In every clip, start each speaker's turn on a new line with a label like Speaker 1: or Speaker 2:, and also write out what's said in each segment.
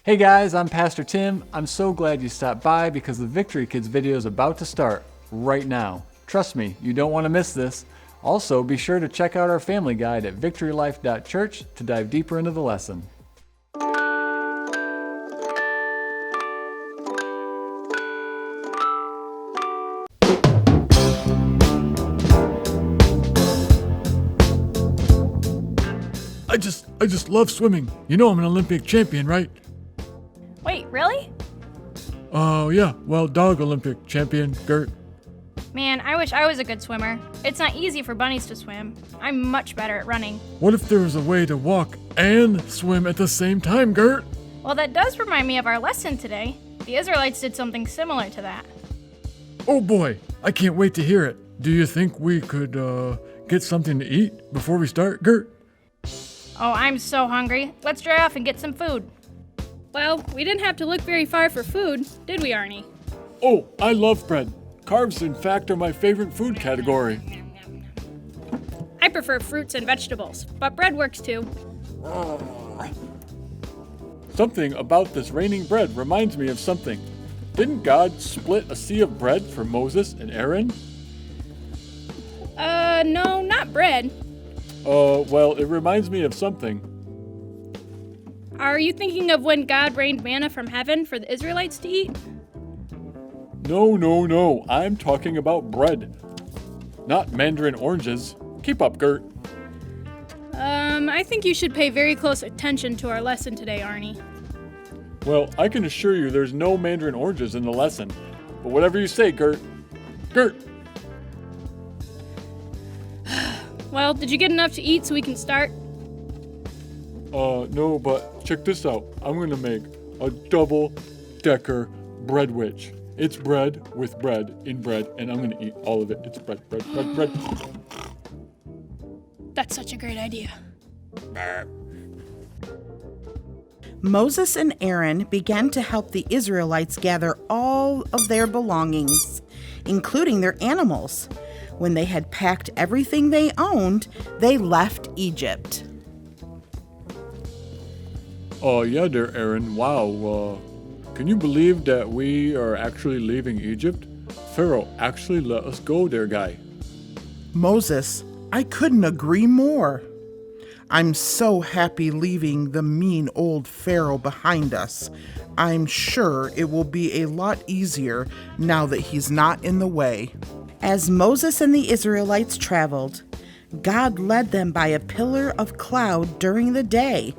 Speaker 1: Hey guys, I'm Pastor Tim. I'm so glad you stopped by because the Victory Kids video is about to start right now. Trust me, you don't want to miss this. Also, be sure to check out our family guide at victorylife.church to dive deeper into the lesson.
Speaker 2: I just love swimming. You know I'm an Olympic champion, right?
Speaker 3: Wait, really?
Speaker 2: Oh, yeah. Well, dog Olympic champion, Gert.
Speaker 3: Man, I wish I was a good swimmer. It's not easy for bunnies to swim. I'm much better at running.
Speaker 2: What if there was a way to walk and swim at the same time, Gert?
Speaker 3: Well, that does remind me of our lesson today. The Israelites did something similar to that.
Speaker 2: Oh boy, I can't wait to hear it. Do you think we could, get something to eat before we start, Gert?
Speaker 3: Oh, I'm so hungry. Let's dry off and get some food. Well, we didn't have to look very far for food, did we, Arnie?
Speaker 2: Oh, I love bread. Carbs, in fact, are my favorite food category.
Speaker 3: I prefer fruits and vegetables, but bread works too.
Speaker 2: Something about this raining bread reminds me of something. Didn't God split a sea of bread for Moses and Aaron?
Speaker 3: No, not bread.
Speaker 2: Well, it reminds me of something.
Speaker 3: Are you thinking of when God rained manna from heaven for the Israelites to eat?
Speaker 2: No. I'm talking about bread. Not mandarin oranges. Keep up, Gert.
Speaker 3: I think you should pay very close attention to our lesson today, Arnie.
Speaker 2: Well, I can assure you there's no mandarin oranges in the lesson. But whatever you say, Gert. Gert!
Speaker 3: Well, did you get enough to eat so we can start?
Speaker 2: No, but check this out. I'm gonna make a double-decker bread witch. It's bread with bread in bread, and I'm gonna eat all of it. It's bread.
Speaker 3: That's such a great idea.
Speaker 4: Moses and Aaron began to help the Israelites gather all of their belongings, including their animals. When they had packed everything they owned, they left Egypt.
Speaker 2: Oh, yeah there, Aaron. Wow, can you believe that we are actually leaving Egypt? Pharaoh actually let us go there, guy.
Speaker 4: Moses, I couldn't agree more. I'm so happy leaving the mean old Pharaoh behind us. I'm sure it will be a lot easier now that he's not in the way. As Moses and the Israelites traveled, God led them by a pillar of cloud during the day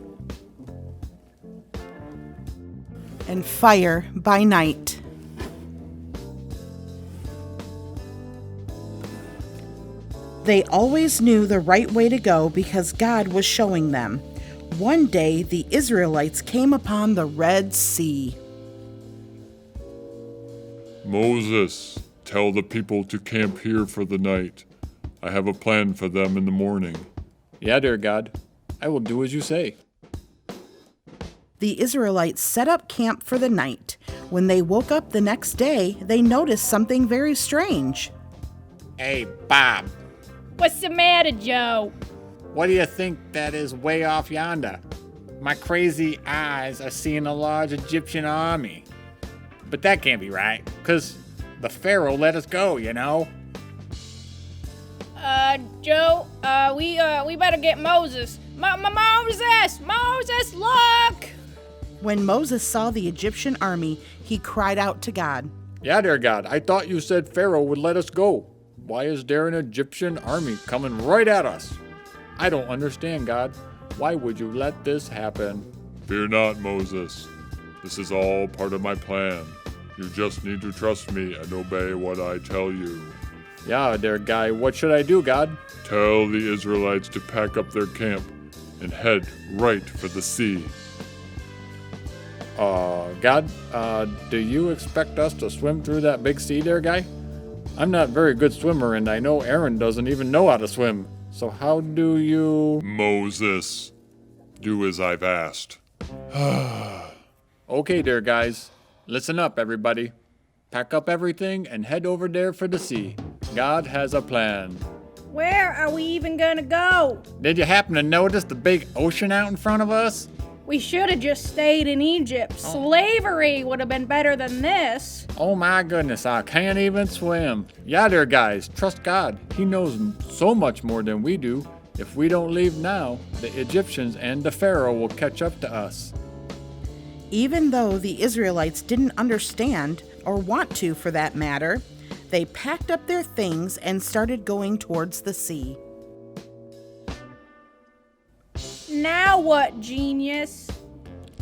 Speaker 4: and fire by night. They always knew the right way to go because God was showing them. One day, the Israelites came upon the Red Sea.
Speaker 5: Moses, tell the people to camp here for the night. I have a plan for them in the morning.
Speaker 1: Yeah, dear God, I will do as you say.
Speaker 4: The Israelites set up camp for the night. When they woke up the next day, they noticed something very strange.
Speaker 6: Hey, Bob,
Speaker 3: What's the matter, Joe?
Speaker 6: what do you think that is way off yonder? My crazy eyes are seeing a large Egyptian army. But that can't be right, 'cause the Pharaoh let us go, you know?
Speaker 3: Joe, we better get Moses. Moses, look!
Speaker 4: When Moses saw the Egyptian army, he cried out to God.
Speaker 1: Yeah, dear God, I thought you said Pharaoh would let us go. Why is there an Egyptian army coming right at us? I don't understand, God. Why would you let this happen?
Speaker 5: Fear not, Moses. This is all part of my plan. You just need to trust me and obey what I tell you.
Speaker 1: Yeah, dear guy, what should I do, God?
Speaker 5: Tell the Israelites to pack up their camp and head right for the sea.
Speaker 1: God, do you expect us to swim through that big sea there, guy? I'm not a very good swimmer, and I know Aaron doesn't even know how to swim. So how do you...
Speaker 5: Moses, do as I've asked.
Speaker 1: Okay, dear guys. Listen up, everybody. Pack up everything and head over there for the sea. God has a plan.
Speaker 3: Where are we even gonna go?
Speaker 6: Did you happen to notice the big ocean out in front of us?
Speaker 3: We should have just stayed in Egypt. Slavery would have been better than this.
Speaker 1: Oh my goodness, I can't even swim. Yeah, there, guys, trust God. He knows so much more than we do. If we don't leave now, the Egyptians and the Pharaoh will catch up to us.
Speaker 4: Even though the Israelites didn't understand, or want to for that matter, they packed up their things and started going towards the sea.
Speaker 3: Now what, genius?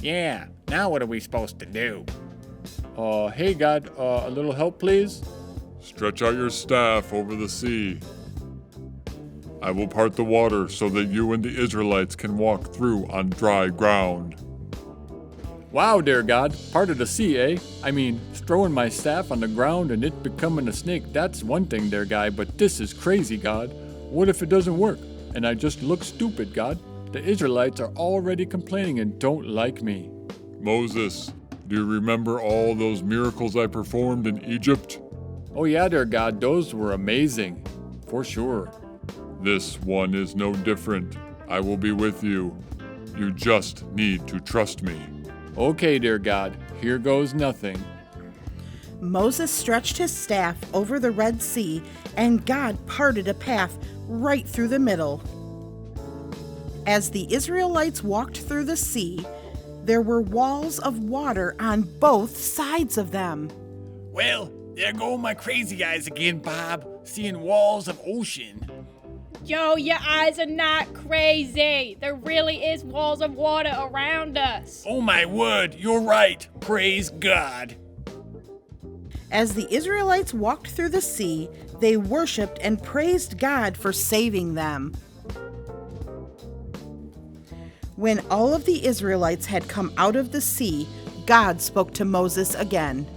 Speaker 6: Yeah, now what are we supposed to do?
Speaker 1: Hey God, a little help please?
Speaker 5: Stretch out your staff over the sea. I will part the water so that you and the Israelites can walk through on dry ground.
Speaker 1: Wow, dear God, part of the sea, eh? I mean, throwing my staff on the ground and it becoming a snake, that's one thing there, guy, but this is crazy, God. What if it doesn't work? And I just look stupid, God? The Israelites are already complaining and don't like me.
Speaker 5: Moses, do you remember all those miracles I performed in Egypt?
Speaker 1: Oh yeah, dear God, those were amazing. For sure.
Speaker 5: This one is no different. I will be with you. You just need to trust me.
Speaker 1: Okay, dear God, here goes nothing.
Speaker 4: Moses stretched his staff over the Red Sea, and God parted a path right through the middle. As the Israelites walked through the sea, there were walls of water on both sides of them.
Speaker 6: Well, there go my crazy eyes again, Bob, seeing walls of ocean.
Speaker 3: Yo, your eyes are not crazy. There really is walls of water around us.
Speaker 6: Oh my word, you're right. Praise God.
Speaker 4: As the Israelites walked through the sea, they worshiped and praised God for saving them. When all of the Israelites had come out of the sea, God spoke to Moses again.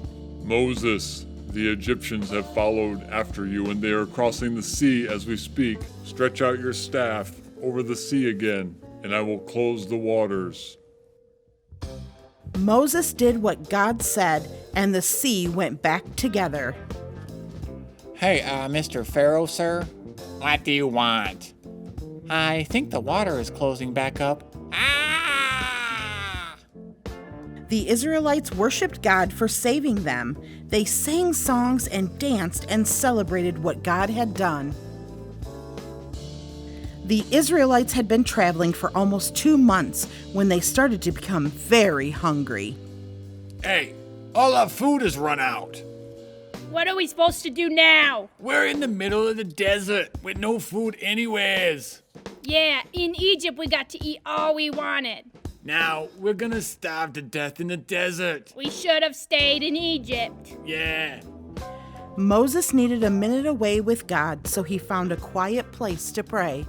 Speaker 5: Moses, the Egyptians have followed after you, and they are crossing the sea as we speak. Stretch out your staff over the sea again, and I will close the waters.
Speaker 4: Moses did what God said, and the sea went back together.
Speaker 6: Hey, Mr. Pharaoh, sir. What do you want? I think the water is closing back up. Ah!
Speaker 4: The Israelites worshiped God for saving them. They sang songs and danced and celebrated what God had done. The Israelites had been traveling for almost 2 months when they started to become very hungry.
Speaker 6: Hey, all our food has run out.
Speaker 3: What are we supposed to do now?
Speaker 6: We're in the middle of the desert with no food anywheres.
Speaker 3: Yeah, in Egypt we got to eat all we wanted.
Speaker 6: Now, we're gonna starve to death in the desert.
Speaker 3: We should have stayed in Egypt.
Speaker 6: Yeah.
Speaker 4: Moses needed a minute away with God, so he found a quiet place to pray.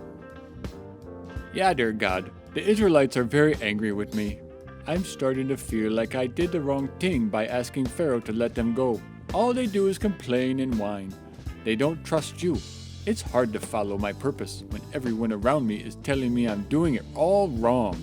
Speaker 1: Yeah, dear God, the Israelites are very angry with me. I'm starting to feel like I did the wrong thing by asking Pharaoh to let them go. All they do is complain and whine. They don't trust you. It's hard to follow my purpose when everyone around me is telling me I'm doing it all wrong.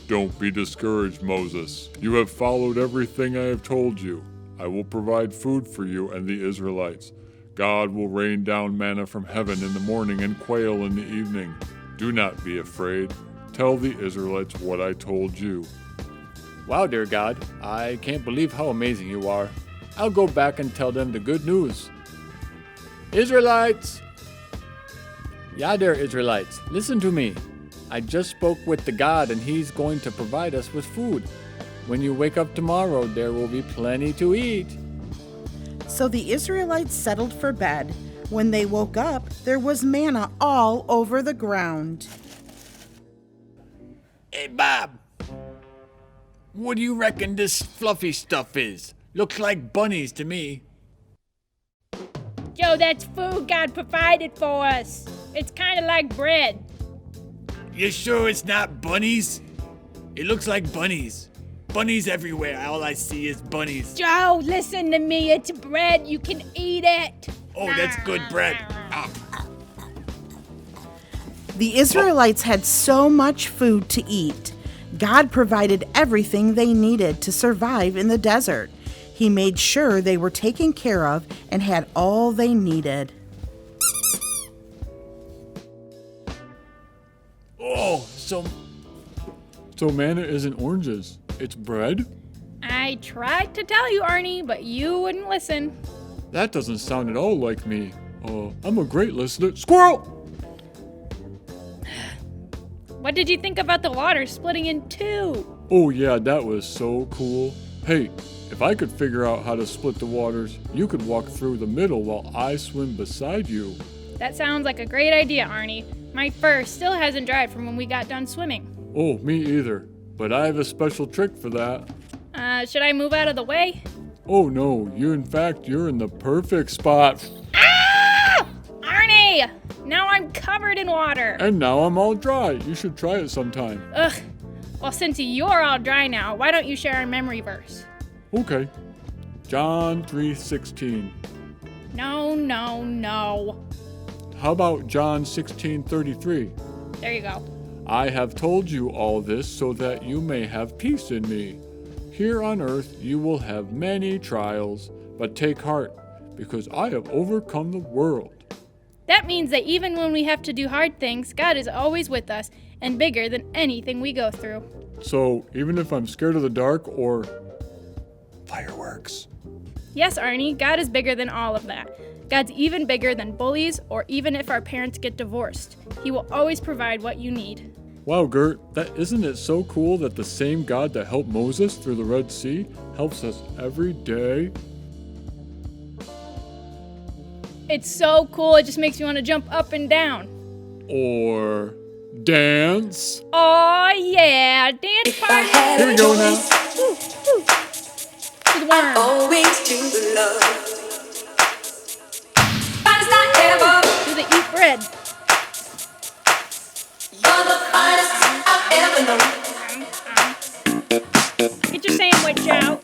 Speaker 5: Don't be discouraged, Moses. You have followed everything I have told you. I will provide food for you and the Israelites. God will rain down manna from heaven in the morning and quail in the evening. Do not be afraid. Tell the Israelites what I told you.
Speaker 1: Wow, dear God, I can't believe how amazing you are. I'll go back and tell them the good news. Israelites! Yeah, dear Israelites, listen to me. I just spoke with the God and he's going to provide us with food. When you wake up tomorrow, there will be plenty to eat.
Speaker 4: So the Israelites settled for bed. When they woke up, there was manna all over the ground.
Speaker 6: Hey, Bob. What do you reckon this fluffy stuff is? Looks like bunnies to me.
Speaker 3: Yo, that's food God provided for us. It's kind of like bread.
Speaker 6: You sure it's not bunnies? It looks like bunnies. Bunnies everywhere. All I see is bunnies.
Speaker 3: Joe, listen to me. It's bread. You can eat it.
Speaker 6: Oh, that's good bread. Ah.
Speaker 4: The Israelites had so much food to eat. God provided everything they needed to survive in the desert. He made sure they were taken care of and had all they needed.
Speaker 6: Oh,
Speaker 2: So manna isn't oranges, it's bread?
Speaker 3: I tried to tell you, Arnie, but you wouldn't listen.
Speaker 2: That doesn't sound at all like me. I'm a great listener. Squirrel!
Speaker 3: What did you think about the water splitting in two?
Speaker 2: Oh yeah, that was so cool. Hey, if I could figure out how to split the waters, you could walk through the middle while I swim beside you.
Speaker 3: That sounds like a great idea, Arnie. My fur still hasn't dried from when we got done swimming.
Speaker 2: Oh, me either. But I have a special trick for that.
Speaker 3: Should I move out of the way?
Speaker 2: Oh no, you're in the perfect spot.
Speaker 3: Ah! Arnie! Now I'm covered in water.
Speaker 2: And now I'm all dry. You should try it sometime.
Speaker 3: Ugh. Well, since you're all dry now, why don't you share our memory verse?
Speaker 2: Okay. John 3:16.
Speaker 3: No.
Speaker 2: How about John 16:33?
Speaker 3: There you go.
Speaker 2: I have told you all this so that you may have peace in me. Here on earth you will have many trials, but take heart, because I have overcome the world.
Speaker 3: That means that even when we have to do hard things, God is always with us and bigger than anything we go through.
Speaker 2: So, even if I'm scared of the dark or fireworks?
Speaker 3: Yes, Arnie, God is bigger than all of that. God's even bigger than bullies or even if our parents get divorced. He will always provide what you need.
Speaker 2: Wow, Gert, isn't it so cool that the same God that helped Moses through the Red Sea helps us every day?
Speaker 3: It's so cool, it just makes me want to jump up and down.
Speaker 2: Or dance?
Speaker 3: Oh yeah, dance party!
Speaker 2: Here we go now.
Speaker 3: Woo, woo. To the worm.
Speaker 7: Always to the love. Finest I ever.
Speaker 3: To the eat bread.
Speaker 7: You're the finest I've ever known.
Speaker 3: Get your sandwich out.